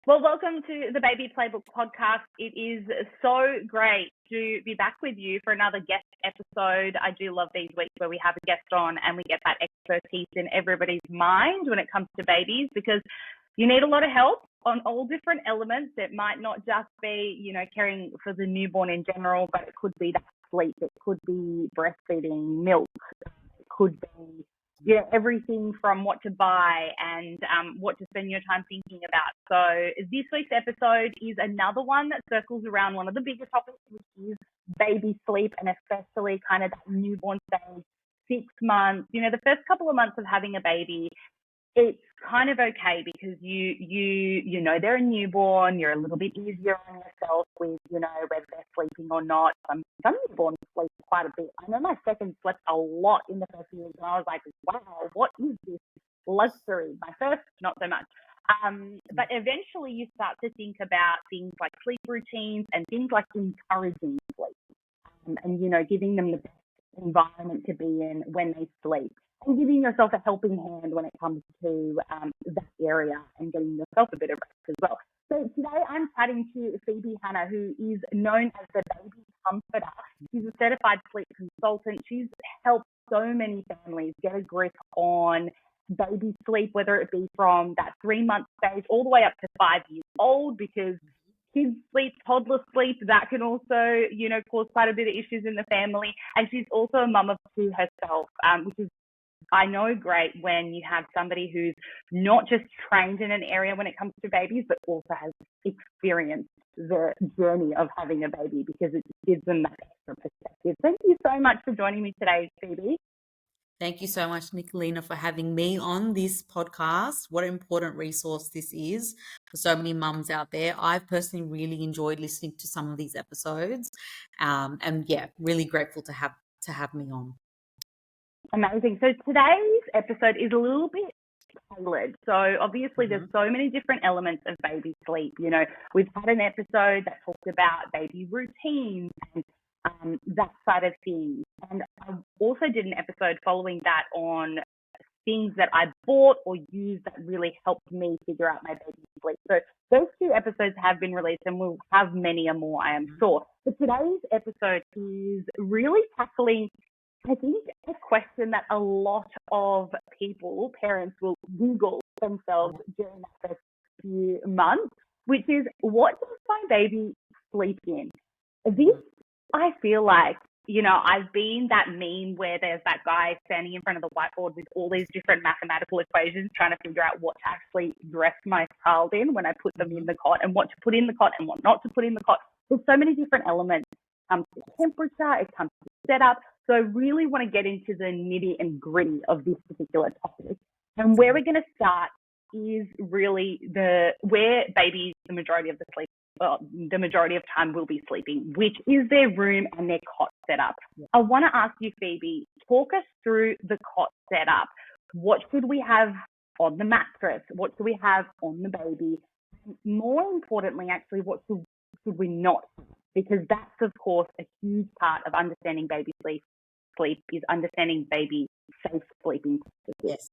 Well, welcome to the Baby Playbook podcast. It is so great to be back with you for another guest episode. I do love these weeks where we have a guest on and we get that expertise in everybody's mind when it comes to babies, because you need a lot of help on all different elements. It might not just be, caring for the newborn in general, but it could be that sleep. It could be breastfeeding, milk. It could be everything from what to buy and what to spend your time thinking about. So this week's episode is another one that circles around one of the biggest topics, which is baby sleep, and especially kind of that newborn stage, 6 months. The first couple of months of having a baby, it's kind of okay because you know they're a newborn. You're a little bit easier on yourself with whether they're sleeping or not. Some newborns sleep quite a bit. I know my second slept a lot in the first few weeks, and I was like, wow, what is this luxury? My first, not so much. But eventually you start to think about things like sleep routines and things like encouraging sleep, and giving them the best environment to be in when they sleep, and giving yourself a helping hand when it comes to that area, and getting yourself a bit of rest as well. So today I'm chatting to Phoebe Hanna, who is known as the Baby Comforter. She's a certified sleep consultant. She's helped so many families get a grip on baby sleep, whether it be from that 3-month stage all the way up to 5 years old, because kids sleep, toddler sleep, that can also, cause quite a bit of issues in the family. And she's also a mum of 2 herself, which is, I know, great when you have somebody who's not just trained in an area when it comes to babies, but also has experienced the journey of having a baby, because it gives them that extra perspective. Thank you so much for joining me today, Phoebe. Thank you so much, Nicolina, for having me on this podcast. What an important resource this is for so many mums out there. I've personally really enjoyed listening to some of these episodes, and really grateful to have me on. Amazing. So today's episode is a little bit tailored. So obviously there's so many different elements of baby sleep. We've had an episode that talked about baby routines and that side of things. And I also did an episode following that on things that I bought or used that really helped me figure out my baby sleep. So those 2 episodes have been released, and we'll have many more, I am sure. But today's episode is really tackling, I think, a question that a lot of people, parents, will Google themselves during that first few months, which is, what does my baby sleep in? This, I feel like, I've been that meme where there's that guy standing in front of the whiteboard with all these different mathematical equations trying to figure out what to actually dress my child in when I put them in the cot, and what to put in the cot and what not to put in the cot. There's so many different elements. It comes to temperature, it comes to setup. So I really want to get into the nitty and gritty of this particular topic. And where we're going to start is really where babies, the majority of time will be sleeping, which is their room and their cot setup. I want to ask you, Phoebe, talk us through the cot setup. What should we have on the mattress? What should we have on the baby? And more importantly, actually, what should we not have? Because that's, of course, a huge part of understanding baby sleep is understanding baby safe sleeping practices.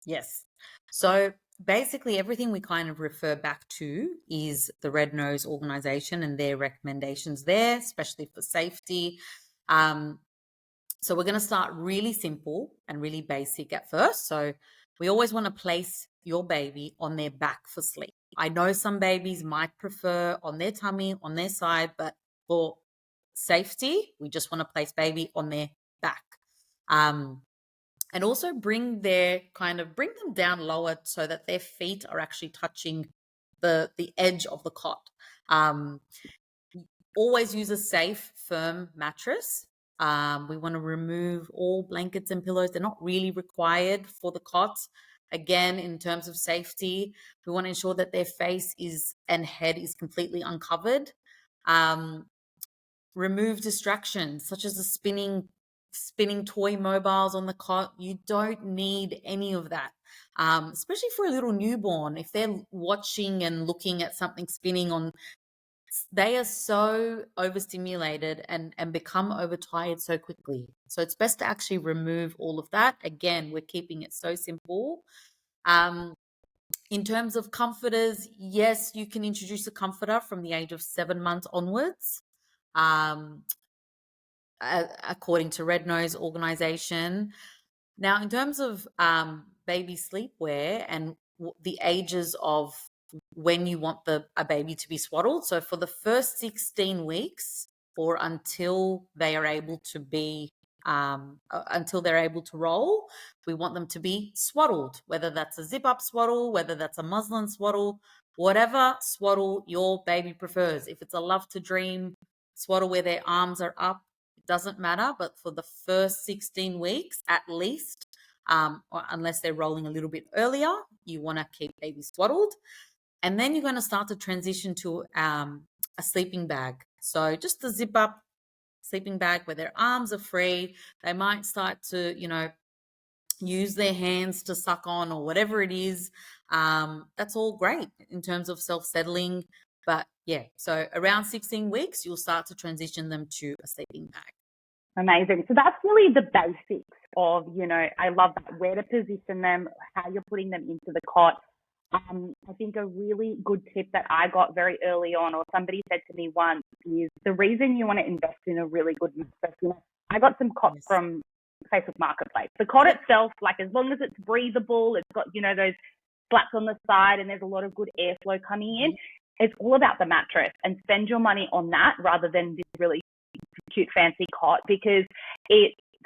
Yes. So basically everything we kind of refer back to is the Red Nose organization and their recommendations there, especially for safety. So we're going to start really simple and really basic at first. So we always want to place your baby on their back for sleep. I know some babies might prefer on their tummy, on their side, but for safety, we just want to place baby on their back. And also bring them down lower so that their feet are actually touching the edge of the cot. Always use a safe, firm mattress. We want to remove all blankets and pillows. They're not really required for the cot. Again, in terms of safety, we want to ensure that their face and head is completely uncovered. Remove distractions such as the spinning toy mobiles on the cot. You don't need any of that, especially for a little newborn. If they're watching and looking at something spinning on, they are so overstimulated and become overtired so quickly. So it's best to actually remove all of that. Again, we're keeping it so simple. In terms of comforters, yes, you can introduce a comforter from the age of 7 months onwards. Um, According to Red Nose Organization. Now, in terms of baby sleepwear and the ages of when you want a baby to be swaddled, so for the first 16 weeks or until they're able to roll, we want them to be swaddled, whether that's a zip up swaddle, whether that's a muslin swaddle, whatever swaddle your baby prefers. If it's a love to dream swaddle where their arms are up, doesn't matter, but for the first 16 weeks at least, or unless they're rolling a little bit earlier, you want to keep baby swaddled. And then you're going to start to transition to a sleeping bag. So just the zip up sleeping bag where their arms are free. They might start to, use their hands to suck on or whatever it is. That's all great in terms of self-settling. But yeah, so around 16 weeks, you'll start to transition them to a sleeping bag. Amazing. So that's really the basics of, I love that, where to position them, how you're putting them into the cot. I think a really good tip that I got very early on, or somebody said to me once, is the reason you want to invest in a really good mattress. I got some cots from Facebook Marketplace. The cot itself, like as long as it's breathable, it's got, those slats on the side and there's a lot of good airflow coming in. It's all about the mattress, and spend your money on that rather than this really cute fancy cot, because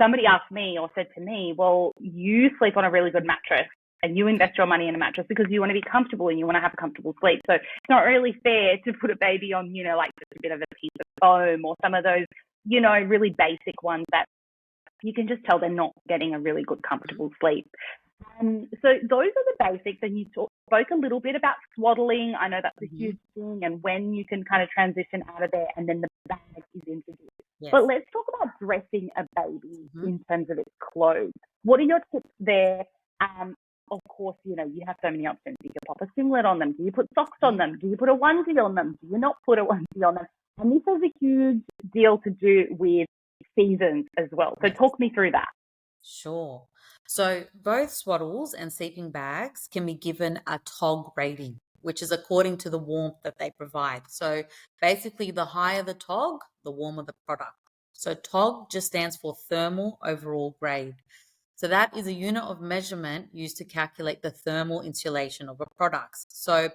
somebody asked me or said to me, well, you sleep on a really good mattress and you invest your money in a mattress because you want to be comfortable and you want to have a comfortable sleep. So it's not really fair to put a baby on, like just a bit of a piece of foam or some of those, really basic ones that you can just tell they're not getting a really good comfortable sleep. So those are the basics, and you spoke a little bit about swaddling. I know that's a huge thing, and when you can kind of transition out of there, and then the bag is introduced. Yes. But let's talk about dressing a baby in terms of its clothes. What are your tips there? Of course, you have so many options. You can pop a singlet on them. Do you put socks on them? Do you put a onesie on them? Do you not put a onesie on them? And this has a huge deal to do with seasons as well. So talk me through that. Sure. So both swaddles and sleeping bags can be given a TOG rating, which is according to the warmth that they provide. So basically, the higher the TOG, the warmer the product. So TOG just stands for thermal overall grade. So that is a unit of measurement used to calculate the thermal insulation of a product. So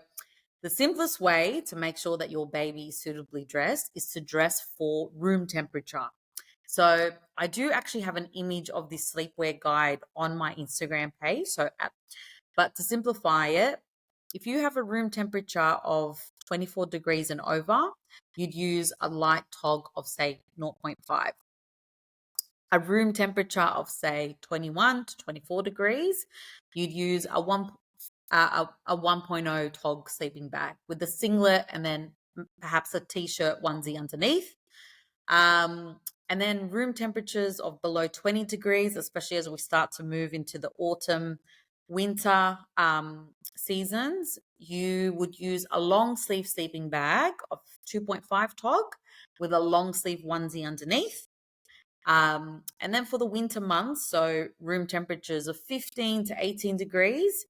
the simplest way to make sure that your baby is suitably dressed is to dress for room temperature. So I do actually have an image of this sleepwear guide on my Instagram page. But to simplify it, if you have a room temperature of 24 degrees and over, you'd use a light TOG of say 0.5. A room temperature of say 21 to 24 degrees, you'd use a 1.0 TOG sleeping bag with a singlet and then perhaps a t-shirt onesie underneath. And then room temperatures of below 20 degrees, especially as we start to move into the autumn, winter seasons, you would use a long sleeve sleeping bag of 2.5 TOG with a long sleeve onesie underneath. And then for the winter months, so room temperatures of 15 to 18 degrees,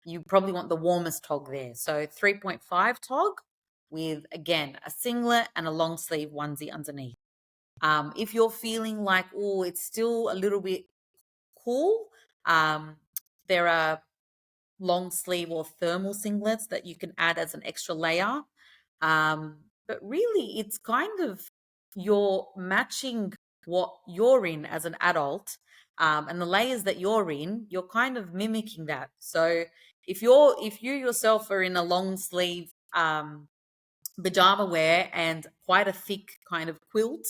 you probably want the warmest TOG there. So 3.5 TOG with, again, a singlet and a long sleeve onesie underneath. If you're feeling like, it's still a little bit cool, there are long sleeve or thermal singlets that you can add as an extra layer. But really, it's kind of you're matching what you're in as an adult, and the layers that you're in, you're kind of mimicking that. So if you yourself are in a long sleeve pajama wear and quite a thick kind of quilt,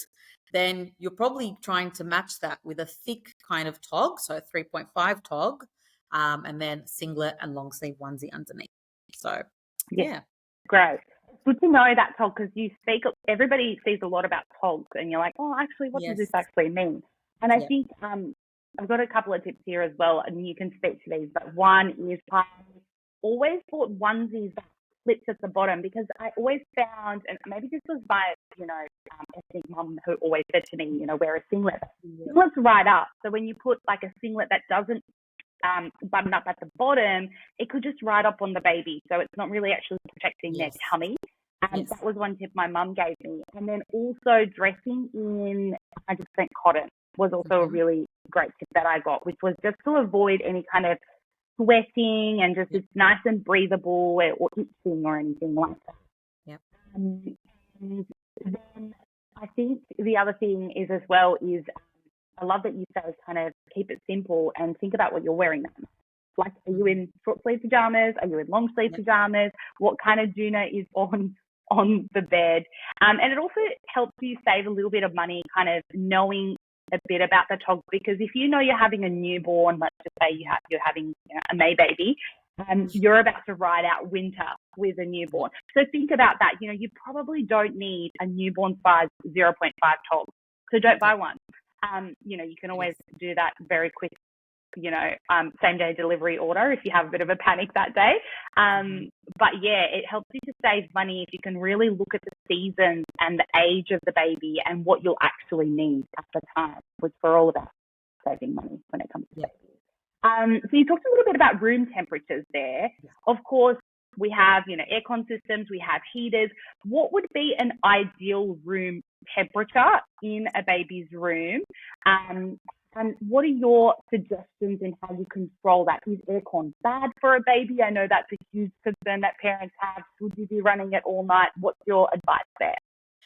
then you're probably trying to match that with a thick kind of TOG, so 3.5 TOG, and then singlet and long sleeve onesie underneath. So, yeah. Great. Good to know that, TOG, because everybody sees a lot about TOG and you're like, actually, what does this actually mean? And I think I've got a couple of tips here as well, and you can speak to these, but one is I always bought onesies that slips at the bottom, because I always found, and maybe this was my, ethnic mum who always said to me, wear a singlet. Singlet's right up. So when you put like a singlet that doesn't button up at the bottom, it could just ride up on the baby. So it's not really actually protecting their Yes. tummy. Yes. That was one tip my mum gave me. And then also dressing in 100% cotton was also a really great tip that I got, which was just to avoid any kind of sweating and just it's nice and breathable or itching or anything like that. Yep. And then I think the other thing is as well is I love that you say kind of keep it simple and think about what you're wearing them. Like, are you in short sleeve pajamas? Are you in long sleeve pajamas? What kind of doona is on the bed? And it also helps you save a little bit of money kind of knowing a bit about the togs, because if you know you're having a newborn, let's just say you're having a May baby, you're about to ride out winter with a newborn. So think about that. You probably don't need a newborn size 0.5 tog. So don't buy one. You can always do that very quick, same day delivery order if you have a bit of a panic that day. But yeah, it helps you to save money if you can really look at the seasons and the age of the baby and what you'll actually need at the time, which we're all about saving money when it comes to babies. So you talked a little bit about room temperatures there. Of course, we have, aircon systems, we have heaters. What would be an ideal room temperature in a baby's room? And what are your suggestions in how you control that? Is aircon bad for a baby? I know that's a huge concern that parents have. Should you be running it all night? What's your advice there?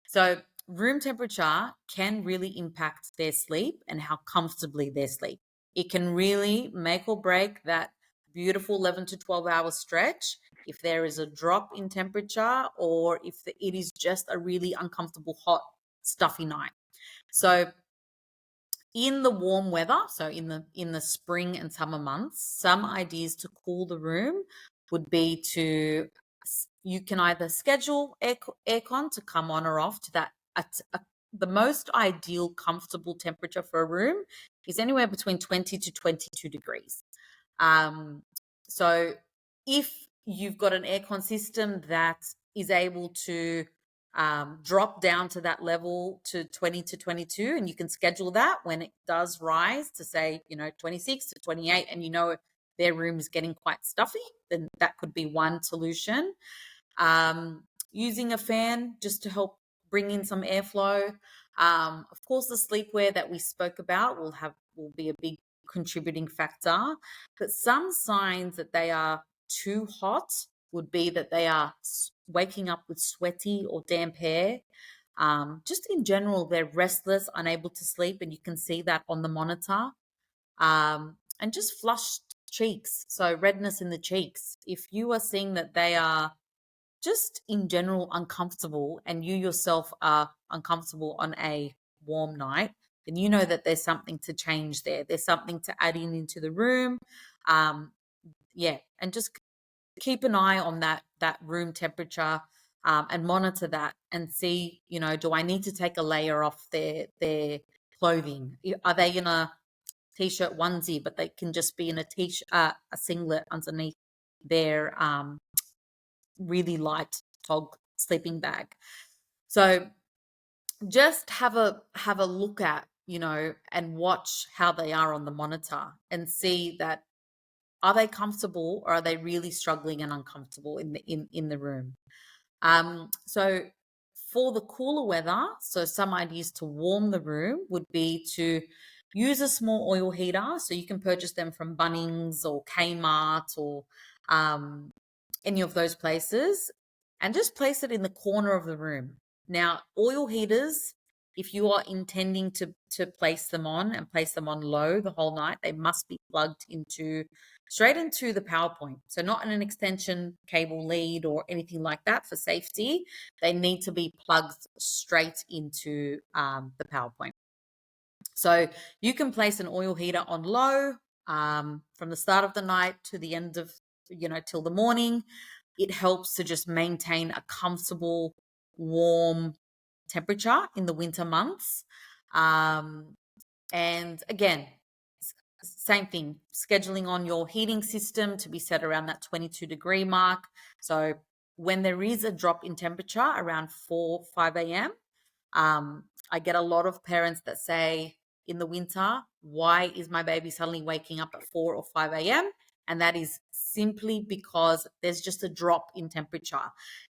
So room temperature can really impact their sleep and how comfortably they sleep. It can really make or break that beautiful 11 to 12 hour stretch if there is a drop in temperature or if it is just a really uncomfortable, hot, stuffy night. So in the warm weather, so in the spring and summer months, some ideas to cool the room would be you can either schedule aircon to come on or off to that. The most ideal comfortable temperature for a room is anywhere between 20 to 22 degrees. So if you've got an aircon system that is able to drop down to that level to 20 to 22, and you can schedule that when it does rise to say 26 to 28, and their room is getting quite stuffy, then that could be one solution. Using a fan just to help bring in some airflow. Of course, the sleepwear that we spoke about will be a big contributing factor, but some signs that they are too hot would be that they are waking up with sweaty or damp hair. Just in general, they're restless, unable to sleep, and you can see that on the monitor. And just flushed cheeks, so redness in the cheeks. If you are seeing that they are just in general uncomfortable and you yourself are uncomfortable on a warm night, then you know that there's something to change there. There's something to add into the room. And just keep an eye on that room temperature and monitor that and see, do I need to take a layer off their clothing? Are they in a t-shirt onesie, but they can just be in a singlet underneath their really light tog sleeping bag. So just have a look at, and watch how they are on the monitor and see that, are they comfortable or are they really struggling and uncomfortable in the room? So for the cooler weather, so some ideas to warm the room would be to use a small oil heater. So you can purchase them from Bunnings or Kmart or any of those places, and just place it in the corner of the room. Now, oil heaters, if you are intending to place them on and place them on low the whole night, they must be plugged straight into the power point. So not in an extension cable lead or anything like that for safety. They need to be plugged straight into the power point. So you can place an oil heater on low from the start of the night to the end of, till the morning. It helps to just maintain a comfortable, warm temperature in the winter months. And again, same thing, scheduling on your heating system to be set around that 22 degree mark. So when there is a drop in temperature around 5 a.m., I get a lot of parents that say, in the winter, why is my baby suddenly waking up at 4 or 5 a.m.? And that is simply because there's just a drop in temperature.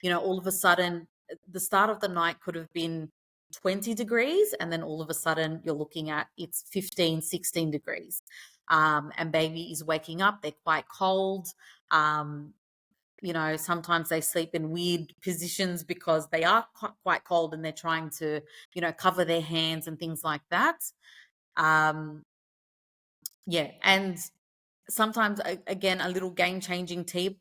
All of a sudden, the start of the night could have been 20 degrees, and then all of a sudden you're looking at it's 15, 16 degrees. And baby is waking up, they're quite cold. Sometimes they sleep in weird positions because they are quite cold and they're trying to, cover their hands and things like that. Yeah. And sometimes, again, a little game-changing tip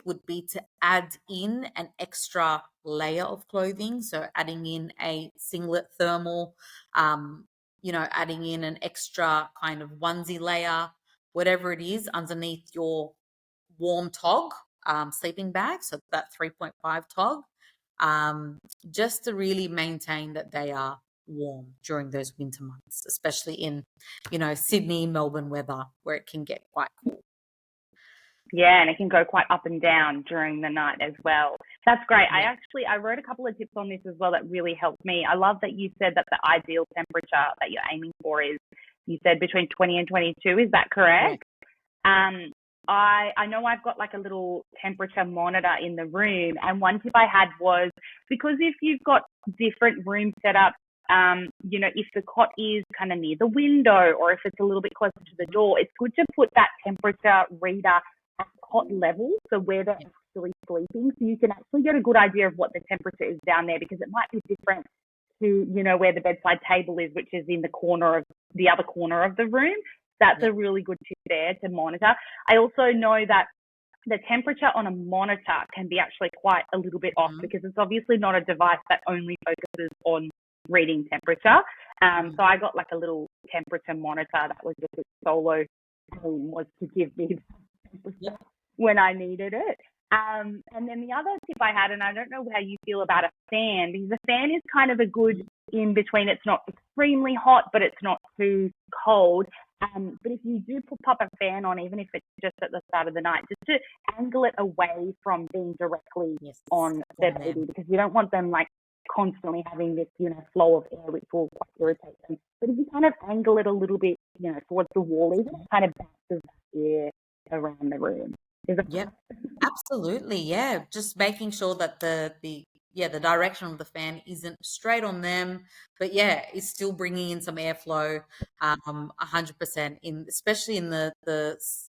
would be to add in an extra layer of clothing. So adding in a singlet thermal, adding in an extra kind of onesie layer, whatever it is underneath your warm tog, sleeping bag, so that 3.5 tog, just to really maintain that they are warm during those winter months, especially in, Sydney, Melbourne weather, where it can get quite cool. Yeah, and it can go quite up and down during the night as well. That's great. Yeah. I wrote a couple of tips on this as well that really helped me. I love that you said that the ideal temperature that you're aiming for is, you said between 20 and 22. Is that correct? Yeah. I know I've got like a little temperature monitor in the room, and one tip I had was, because if you've got different room setups, if the cot is kind of near the window or if it's a little bit closer to the door, it's good to put that temperature reader at cot level, so where they're actually sleeping, so you can actually get a good idea of what the temperature is down there, because it might be different to, where the bedside table is, which is in the other corner of the room. That's a really good tip there to monitor. I also know that the temperature on a monitor can be actually quite a little bit off, because it's obviously not a device that only focuses on reading temperature. So I got like a little temperature monitor that was just its solo aim was to give me temperature when I needed it. And then the other tip I had, and I don't know how you feel about a fan, because a fan is kind of a good in between. It's not extremely hot, but it's not too cold. But if you do pop a fan on, even if it's just at the start of the night, just to angle it away from being directly on their baby, because you don't want them like constantly having this, flow of air, which will quite irritate them. But if you kind of angle it a little bit, towards the wall, even it kind of bounces that air around the room. Yep, absolutely. Yeah, just making sure that the direction of the fan isn't straight on them, but it's still bringing in some airflow, 100% especially in those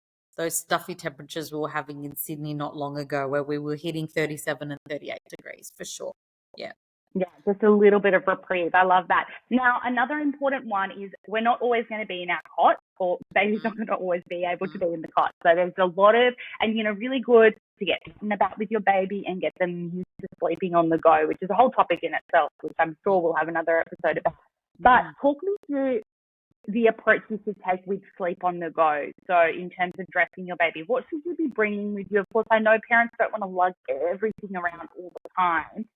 stuffy temperatures we were having in Sydney not long ago, where we were hitting 37 and 38 degrees for sure. Yeah. Yeah, just a little bit of reprieve. I love that. Now, another important one is we're not always going to be in our cot, or baby's not going to always be able to be in the cot. So there's a lot of, and really good to get about with your baby and get them used to sleeping on the go, which is a whole topic in itself, which I'm sure we'll have another episode about. But talk me through the approach you should take with sleep on the go. So in terms of dressing your baby, what should you be bringing with you? Of course, I know parents don't want to lug everything around all the time.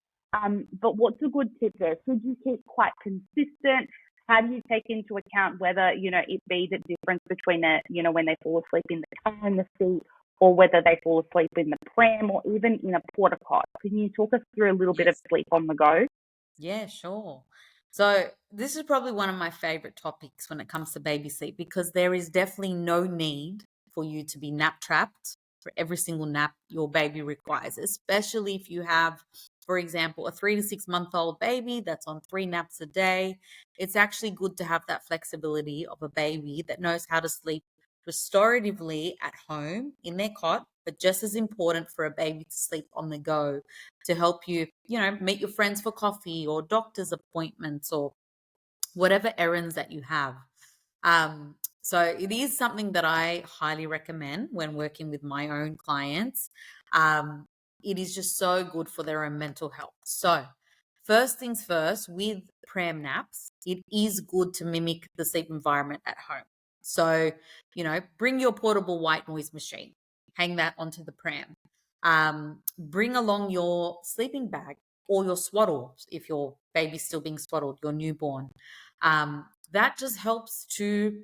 But what's a good tip there? Should you keep quite consistent? How do you take into account whether, it be the difference between when they fall asleep in the car in the seat, or whether they fall asleep in the pram, or even in a porta cot? Can you talk us through a little bit of sleep on the go? Yeah, sure. So this is probably one of my favorite topics when it comes to baby sleep, because there is definitely no need for you to be nap trapped for every single nap your baby requires, especially if you have, for example, a 3 to 6 month old baby that's on 3 naps a day. It's actually good to have that flexibility of a baby that knows how to sleep restoratively at home in their cot, but just as important for a baby to sleep on the go, to help you, meet your friends for coffee or doctor's appointments or whatever errands that you have. So it is something that I highly recommend when working with my own clients. It is just so good for their own mental health. So first things first, with pram naps, it is good to mimic the sleep environment at home. So, bring your portable white noise machine, hang that onto the pram. Bring along your sleeping bag or your swaddle if your baby's still being swaddled, your newborn. That just helps to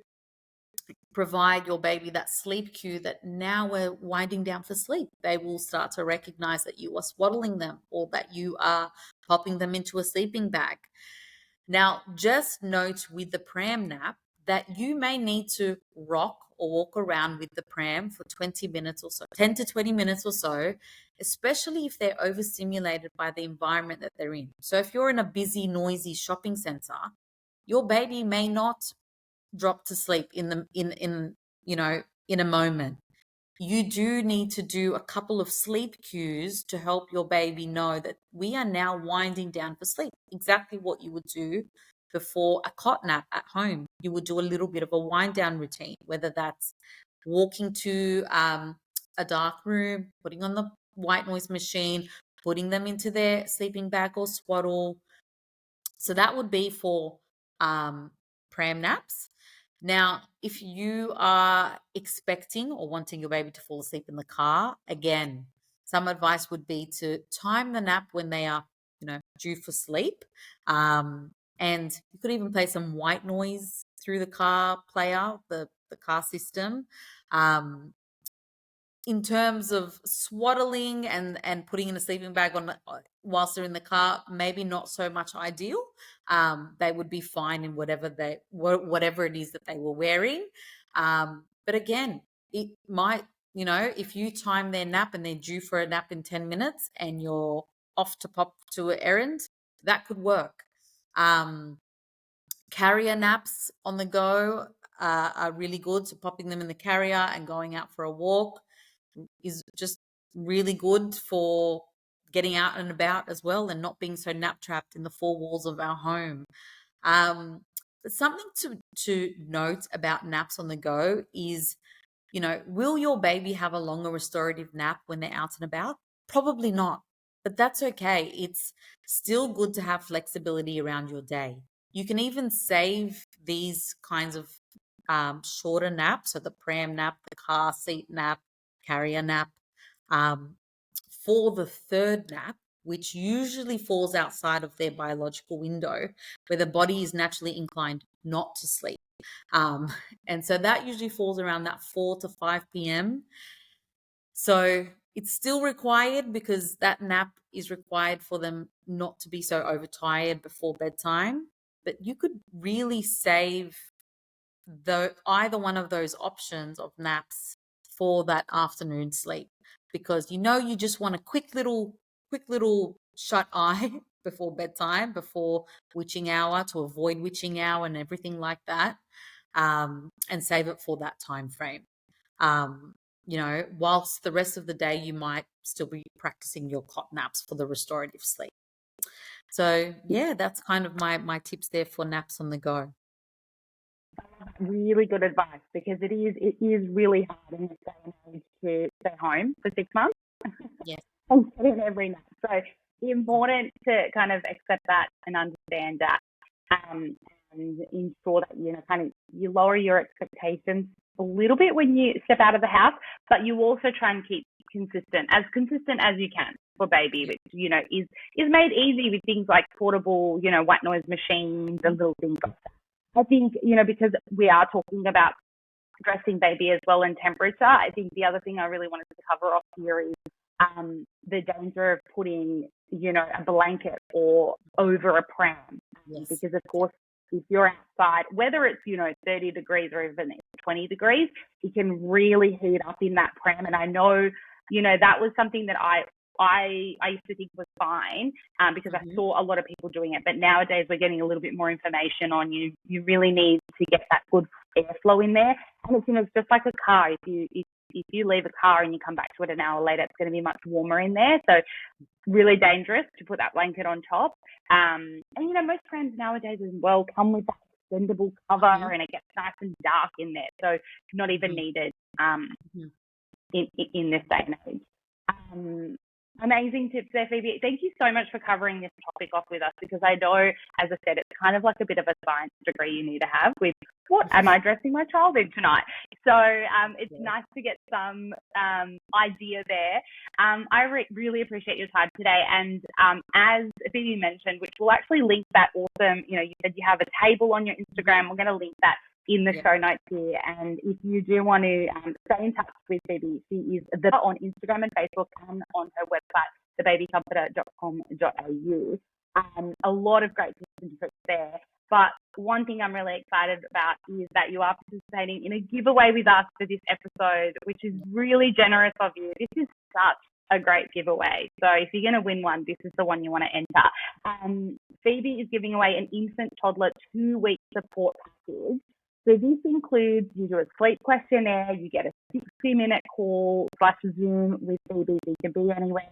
provide your baby that sleep cue that now we're winding down for sleep. They will start to recognize that you are swaddling them or that you are popping them into a sleeping bag. Now, just note with the pram nap that you may need to rock or walk around with the pram for 20 minutes or so, 10 to 20 minutes or so, especially if they're overstimulated by the environment that they're in. So if you're in a busy, noisy shopping center, your baby may not drop to sleep in a moment. You do need to do a couple of sleep cues to help your baby know that we are now winding down for sleep. Exactly what you would do before a cot nap at home. You would do a little bit of a wind down routine, whether that's walking to a dark room, putting on the white noise machine, putting them into their sleeping bag or swaddle. So that would be for pram naps. Now, if you are expecting or wanting your baby to fall asleep in the car, again, some advice would be to time the nap when they are, due for sleep. And you could even play some white noise through the car player, the car system. In terms of swaddling and putting in a sleeping bag on whilst they're in the car, maybe not so much ideal. They would be fine in whatever it is that they were wearing. But again, it might, if you time their nap and they're due for a nap in 10 minutes and you're off to pop to an errand, that could work. Carrier naps on the go are really good. So popping them in the carrier and going out for a walk is just really good for getting out and about as well and not being so nap trapped in the four walls of our home. But something to note about naps on the go is, will your baby have a longer restorative nap when they're out and about? Probably not, but that's okay. It's still good to have flexibility around your day. You can even save these kinds of shorter naps, so the pram nap, the car seat nap, carrier nap, for the third nap, which usually falls outside of their biological window, where the body is naturally inclined not to sleep. And so that usually falls around that 4 to 5 p.m. So it's still required because that nap is required for them not to be so overtired before bedtime. But you could really save either one of those options of naps for that afternoon sleep, because you just want a quick little shut eye before bedtime, before witching hour, to avoid witching hour and everything like that, and save it for that time frame. Whilst the rest of the day you might still be practicing your cot naps for the restorative sleep. So yeah, that's kind of my tips there for naps on the go. Really good advice, because it is really hard in this day and age to stay home for 6 months. Yes. And get in every night. So it's important to kind of accept that and understand that, and ensure that kind of you lower your expectations a little bit when you step out of the house, but you also try and keep consistent as you can for baby, which is made easy with things like portable white noise machines and little things like that. I think because we are talking about dressing baby as well and temperature, I think the other thing I really wanted to cover off here is the danger of putting a blanket or over a pram. Yes. Because of course, if you're outside, whether it's 30 degrees or even 20 degrees, it can really heat up in that pram. And I know that was something that I used to think was fine, because I saw a lot of people doing it. But nowadays we're getting a little bit more information on you really need to get that good airflow in there. And it's just like a car. If you leave a car and you come back to it an hour later, it's going to be much warmer in there. So really dangerous to put that blanket on top. And most prams nowadays as well come with that extendable cover, and it gets nice and dark in there. So not even needed in this day and age. Amazing tips there, Phoebe. Thank you so much for covering this topic off with us, because I know, as I said, it's kind of like a bit of a science degree you need to have with what am I dressing my child in tonight. So it's nice to get some idea there. I really appreciate your time today. And as Phoebe mentioned, which we'll actually link that awesome, you said you have a table on your Instagram. We're going to link that in the show notes here. And if you do want to stay in touch with Phoebe, she is on Instagram and Facebook and on her website, thebabycomforter.com.au. A lot of great tips and tricks there. But one thing I'm really excited about is that you are participating in a giveaway with us for this episode, which is really generous of you. This is such a great giveaway. So if you're going to win one, this is the one you want to enter. Phoebe is giving away an infant toddler 2-week support package. So this includes, you do a sleep questionnaire, you get a 60-minute call / Zoom with Phoebe. You can be anywhere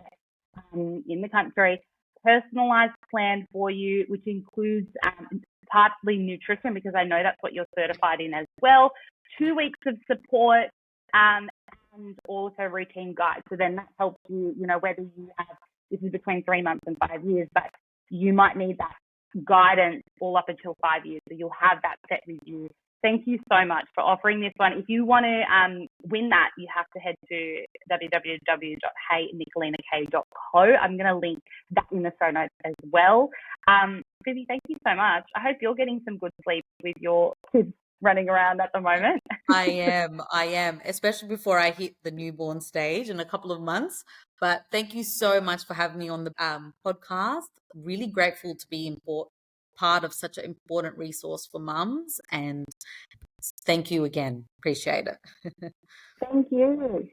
in the country. Personalized plan for you, which includes partly nutrition, because I know that's what you're certified in as well. 2 weeks of support and also routine guides. So then that helps you, whether you have, this is between 3 months and 5 years, but you might need that guidance all up until 5 years. So you'll have that set with you. Thank you so much for offering this one. If you want to win that, you have to head to www.heynicolinak.co. I'm going to link that in the show notes as well. Phoebe, thank you so much. I hope you're getting some good sleep with your kids running around at the moment. I am, especially before I hit the newborn stage in a couple of months. But thank you so much for having me on the podcast. Really grateful to be part of such an important resource for mums, and thank you again. Appreciate it. Thank you.